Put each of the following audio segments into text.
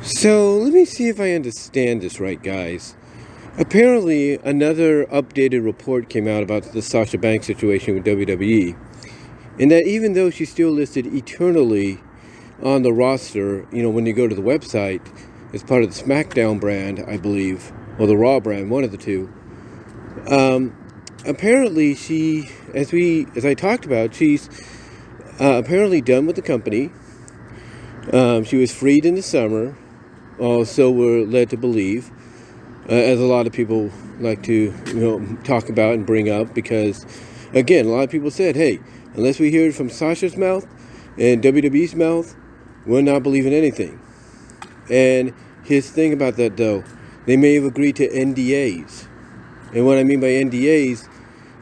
So let me see if I understand this right, guys. Apparently, another updated report came out about the Sasha Banks situation with WWE, and that even though she's still listed eternally on the roster, when you go to the website, as part of the SmackDown brand, I believe, or the Raw brand, one of the two. Apparently, she, as I talked about, she's apparently done with the company. She was freed in the summer. So we're led to believe, as a lot of people like to, talk about and bring up, because, again, a lot of people said, hey, unless we hear it from Sasha's mouth and WWE's mouth, we're not believing anything. And his thing about that, though, they may have agreed to NDAs. And what I mean by NDAs,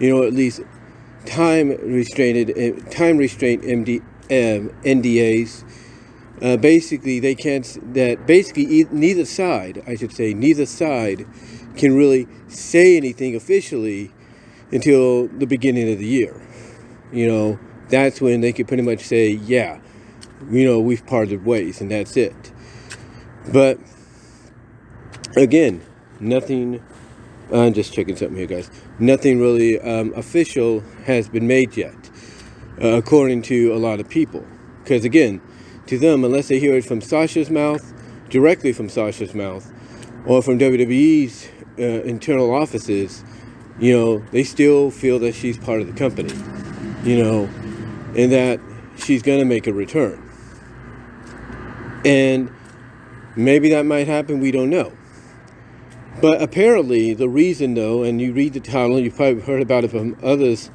at least time restraint NDAs. Basically, they can't. That basically neither side can really say anything officially until the beginning of the year. That's when they can pretty much say, yeah, we've parted ways, and that's it. But again, nothing. I'm just checking something here, guys. Nothing really official has been made yet, according to a lot of people. Because again, to them, unless they hear it from Sasha's mouth, directly from Sasha's mouth, or from WWE's internal offices, they still feel that she's part of the company, and that she's going to make a return. And maybe that might happen, we don't know. But apparently, the reason, though, and you read the title, you've probably heard about it from others,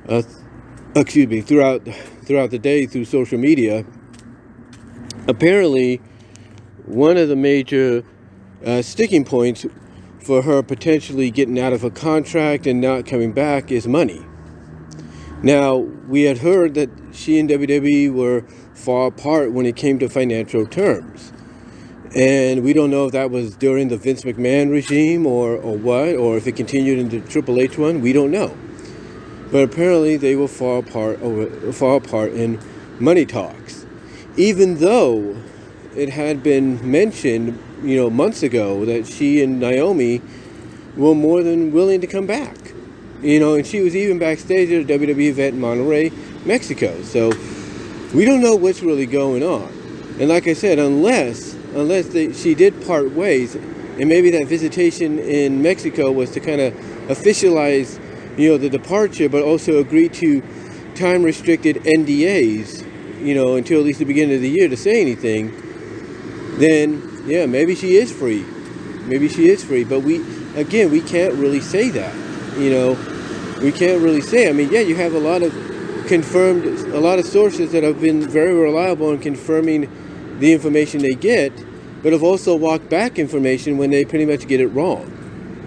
throughout the day through social media. Apparently, one of the major sticking points for her potentially getting out of a contract and not coming back is money. Now, we had heard that she and WWE were far apart when it came to financial terms. And we don't know if that was during the Vince McMahon regime or what, or if it continued into Triple H one. We don't know. But apparently they were far apart in money talks. Even though it had been mentioned, months ago that she and Naomi were more than willing to come back. And she was even backstage at a WWE event in Monterrey, Mexico. So we don't know what's really going on. And like I said, unless she did part ways, and maybe that visitation in Mexico was to kind of officialize, the departure, but also agree to time-restricted NDAs, until at least the beginning of the year to say anything, then, yeah, maybe she is free. But we can't really say that, We can't really say. I mean, yeah, you have a lot of sources that have been very reliable in confirming the information they get, but have also walked back information when they pretty much get it wrong,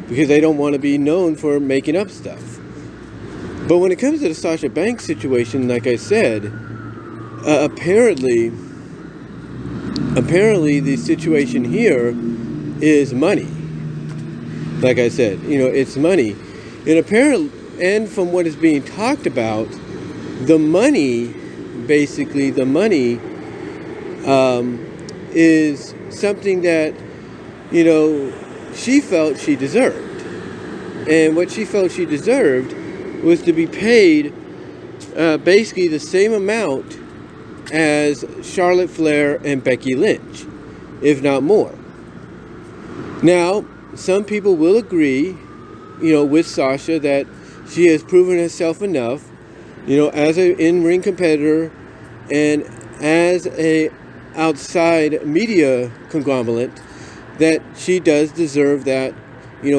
because they don't want to be known for making up stuff. But when it comes to the Sasha Banks situation, like I said, apparently the situation here is money. Like I said, it's money. And from what is being talked about, the money is something that, she felt she deserved. And what she felt she deserved was to be paid basically the same amount as Charlotte Flair and Becky Lynch, if not more. Now, some people will agree, with Sasha that she has proven herself enough, as an in-ring competitor and as a outside media conglomerate, that she does deserve that,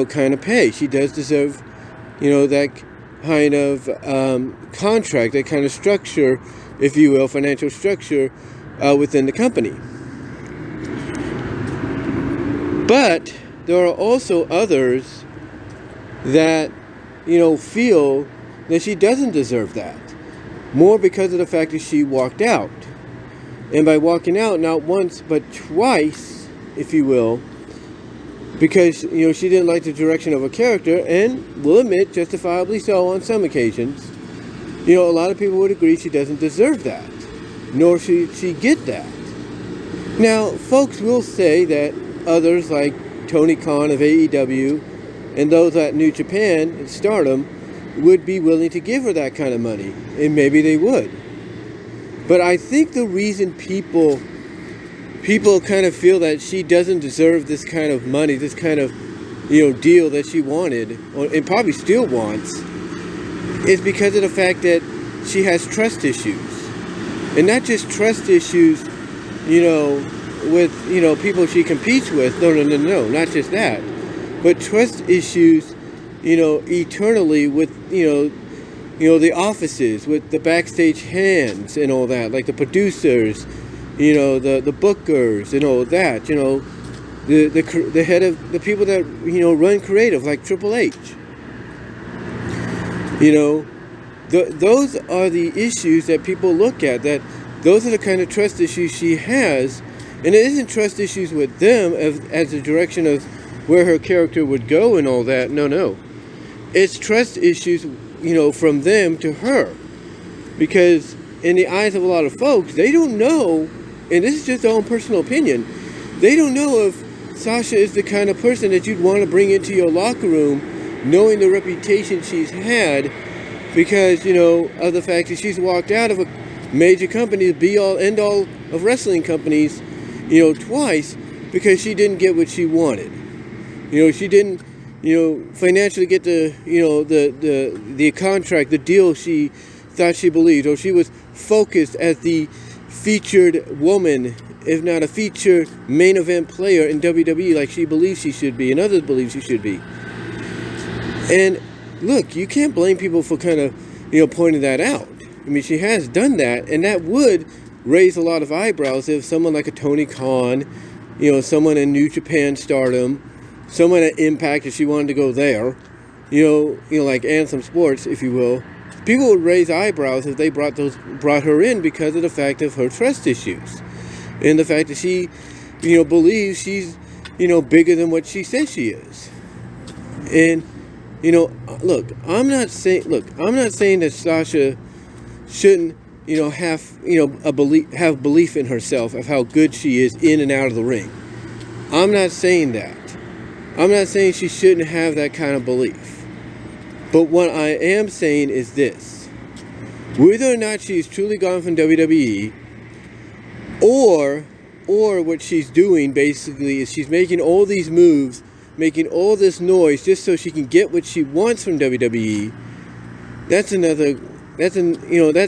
kind of pay. She does deserve, that kind of contract, that kind of structure, if you will, financial structure within the company. But there are also others that, feel that she doesn't deserve that. More because of the fact that she walked out. And by walking out, not once, but twice, if you will, because, she didn't like the direction of her character, and will admit, justifiably so on some occasions, a lot of people would agree she doesn't deserve that, nor should she get that. Now, folks will say that others like Tony Khan of AEW and those at New Japan and Stardom would be willing to give her that kind of money, and maybe they would. But I think the reason people kind of feel that she doesn't deserve this kind of money, this kind of deal that she wanted, and probably still wants, is because of the fact that she has trust issues, and not just trust issues, with people she competes with. No, not just that, but trust issues, eternally with the offices, with the backstage hands and all that, like the producers, the bookers and all that, the head of the people that run creative, like Triple H. Those are the issues that people look at. That those are the kind of trust issues she has, and it isn't trust issues with them as the direction of where her character would go and all that. No, it's trust issues, from them to her, because in the eyes of a lot of folks, they don't know, and this is just their own personal opinion, they don't know if Sasha is the kind of person that you'd want to bring into your locker room, knowing the reputation she's had, because, of the fact that she's walked out of a major company, the be-all, end-all of wrestling companies, twice, because she didn't get what she wanted. She didn't, financially get the contract, the deal she thought she believed, or she was focused as the featured woman, if not a featured main event player in WWE, like she believes she should be, and others believe she should be. And look, you can't blame people for kind of, pointing that out. I mean, she has done that, and that would raise a lot of eyebrows if someone like a Tony Khan, someone in New Japan Stardom, someone at Impact, if she wanted to go there, like Anthem Sports, if you will, people would raise eyebrows if they brought her in because of the fact of her trust issues, and the fact that she, believes she's, bigger than what she says she is. And look, I'm not saying that Sasha shouldn't, have belief in herself of how good she is in and out of the ring. I'm not saying that. I'm not saying she shouldn't have that kind of belief. But what I am saying is this: whether or not she's truly gone from WWE, or what she's doing basically is she's making all these moves, making all this noise just so she can get what she wants from WWE, that's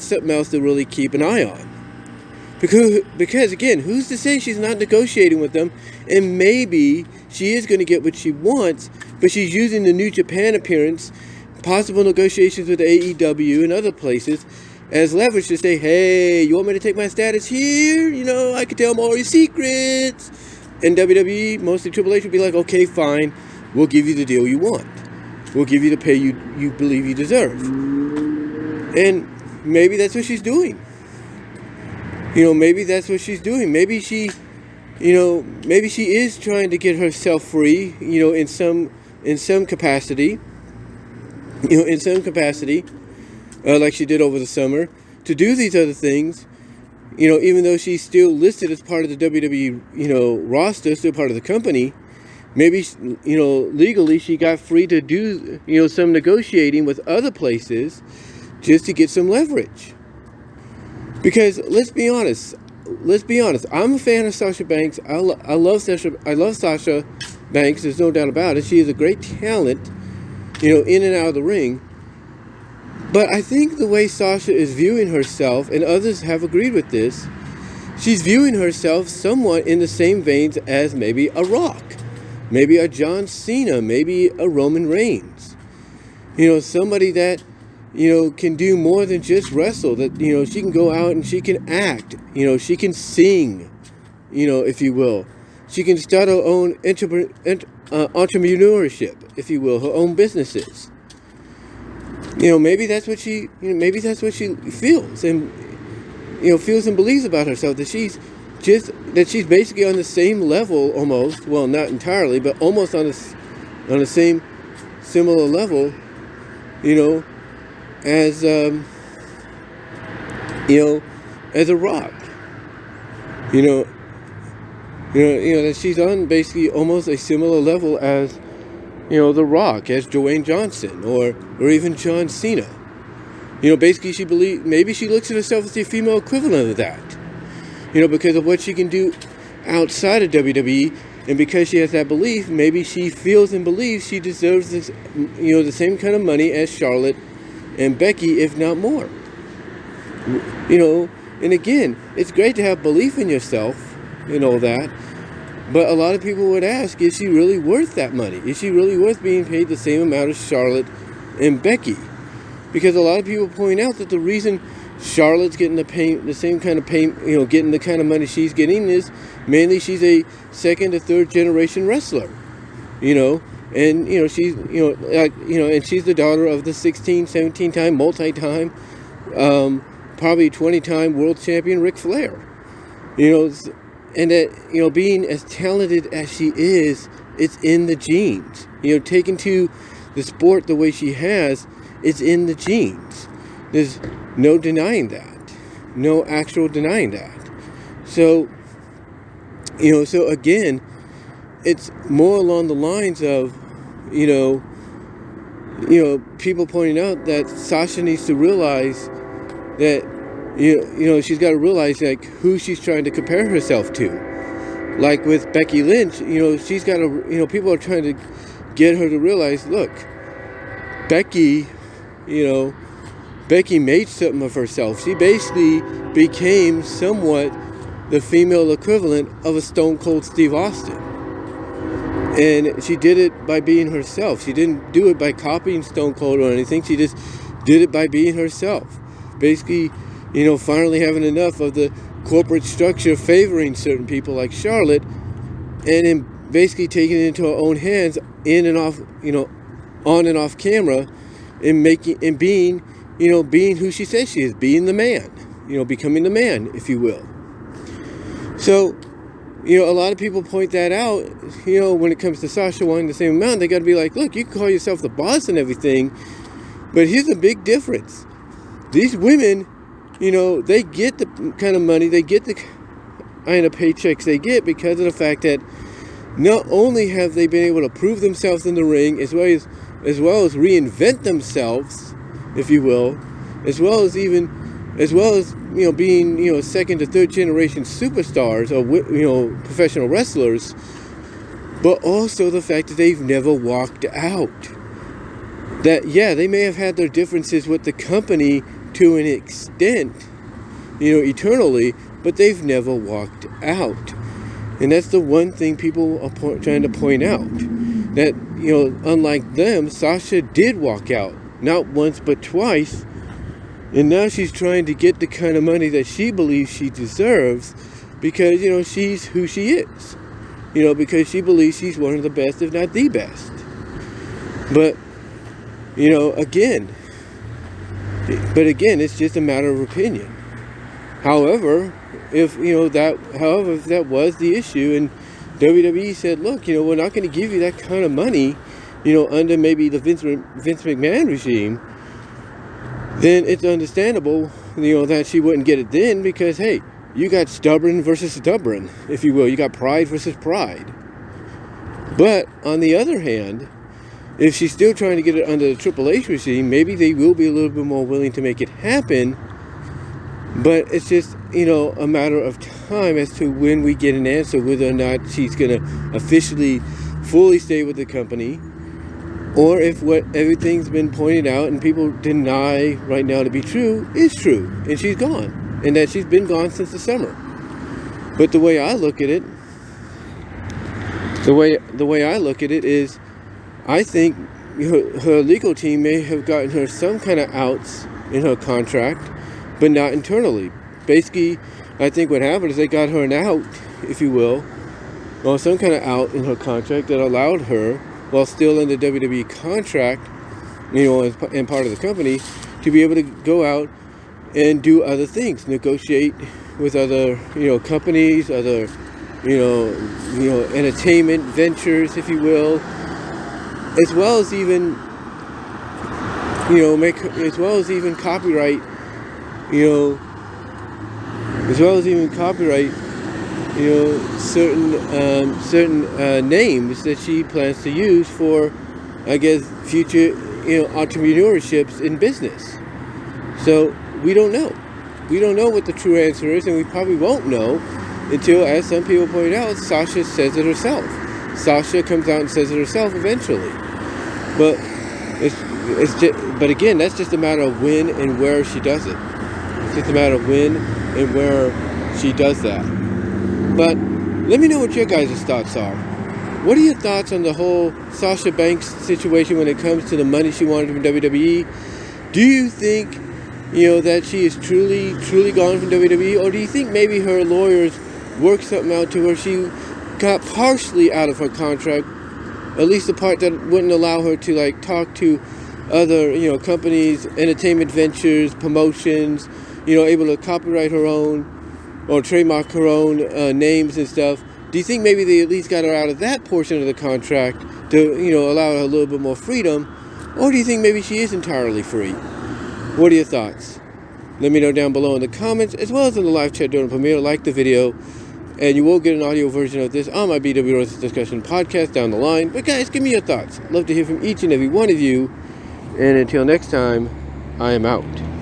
something else to really keep an eye on. Because again, who's to say she's not negotiating with them, and maybe she is going to get what she wants, but she's using the New Japan appearance, possible negotiations with AEW and other places, as leverage to say, hey, you want me to take my status here? I can tell them all your secrets. And WWE, mostly Triple H, would be like, okay, fine, we'll give you the deal you want. We'll give you the pay you believe you deserve. And maybe that's what she's doing. Maybe that's what she's doing. Maybe she is trying to get herself free, in some capacity, like she did over the summer, to do these other things, even though she's still listed as part of the WWE, roster, still part of the company. Maybe, legally she got free to do, some negotiating with other places just to get some leverage. Because let's be honest. I'm a fan of Sasha Banks. I love Sasha Banks. There's no doubt about it. She is a great talent, in and out of the ring. But I think the way Sasha is viewing herself, and others have agreed with this, she's viewing herself somewhat in the same veins as maybe a Rock, maybe a John Cena, maybe a Roman Reigns. Somebody that, can do more than just wrestle, that, she can go out and she can act, she can sing, if you will. She can start her own entrepreneurship, if you will, her own businesses. Maybe that's what she feels and, feels and believes about herself, that she's basically on the same level almost, well, not entirely, but almost on the same similar level, as as a Rock, That she's on basically almost a similar level as, The Rock, as Dwayne Johnson, or even John Cena. Basically maybe she looks at herself as the female equivalent of that. Because of what she can do outside of WWE, and because she has that belief, maybe she feels and believes she deserves this, the same kind of money as Charlotte and Becky, if not more. And again, it's great to have belief in yourself and all that, but a lot of people would ask, is she really worth that money? Is she really worth being paid the same amount as Charlotte and Becky? Because a lot of people point out that the reason Charlotte's getting the same kind of pay, getting the kind of money she's getting is mainly she's a second or third generation wrestler, and she's and she's the daughter of the 16, 17-time, multi-time, probably 20-time world champion Ric Flair, and that being as talented as she is, it's in the genes. Taken to the sport the way she has, it's in the genes. There's no denying that. No actual denying that. So, so again, it's more along the lines of, people pointing out that Sasha needs to realize that, she's got to realize, like, who she's trying to compare herself to. Like with Becky Lynch, she's got to, people are trying to get her to realize, look, Becky made something of herself. She basically became somewhat the female equivalent of a Stone Cold Steve Austin. And she did it by being herself. She didn't do it by copying Stone Cold or anything. She just did it by being herself. Basically, finally having enough of the corporate structure favoring certain people like Charlotte, and then basically taking it into her own hands, in and off, on and off camera, and being who she says she is, being the man, becoming the man, if you will. So, a lot of people point that out, when it comes to Sasha wanting the same amount, they got to be like, look, you can call yourself the boss and everything, but here's a big difference. These women, they get the kind of money, they get the kind of paychecks they get because of the fact that not only have they been able to prove themselves in the ring, as well as reinvent themselves, if you will, as well as being second to third generation superstars or professional wrestlers, but also the fact that they've never walked out. That they may have had their differences with the company to an extent, eternally, but they've never walked out. And that's the one thing people are trying to point out, that unlike them, Sasha did walk out. Not once, but twice. And now she's trying to get the kind of money that she believes she deserves because, she's who she is. Because she believes she's one of the best, if not the best. But, again, it's just a matter of opinion. However, if that was the issue, and WWE said, look, we're not going to give you that kind of money, under maybe the Vince McMahon regime, then it's understandable, that she wouldn't get it then, because, hey, you got stubborn versus stubborn, if you will. You got pride versus pride. But, on the other hand, if she's still trying to get it under the Triple H regime, maybe they will be a little bit more willing to make it happen. But it's just, a matter of time as to when we get an answer whether or not she's going to officially, fully stay with the company, or if what everything's been pointed out and people deny right now to be true is true, and she's gone, and that she's been gone since the summer. But the way I look at it, is, I think her legal team may have gotten her some kind of outs in her contract, but not internally. Basically, I think what happened is they got her an out, if you will, or some kind of out in her contract that allowed her, while still in the WWE contract, and part of the company, to be able to go out and do other things, negotiate with other, companies, other, entertainment ventures, if you will, as well as even, copyright, certain names that she plans to use for, I guess, future entrepreneurships in business. So we don't know. We don't know what the true answer is, and we probably won't know until, as some people point out, Sasha says it herself. Sasha comes out and says it herself eventually. But but again, that's just a matter of when and where she does it. It's just a matter of when and where she does that. But let me know what your guys' thoughts are. What are your thoughts on the whole Sasha Banks situation when it comes to the money she wanted from WWE? Do you think, that she is truly gone from WWE? Or do you think maybe her lawyers worked something out to where she got partially out of her contract, at least the part that wouldn't allow her to talk to other companies, entertainment ventures, promotions, able to copyright her own or trademark her own names and stuff? Do you think maybe they at least got her out of that portion of the contract to allow her a little bit more freedom? Or do you think maybe she is entirely free? What are your thoughts? Let me know down below in the comments, as well as in the live chat during the premiere. Like the video, and you will get an audio version of this on my BW Roses Discussion podcast down the line. But guys, give me your thoughts. Love to hear from each and every one of you. And until next time, I am out.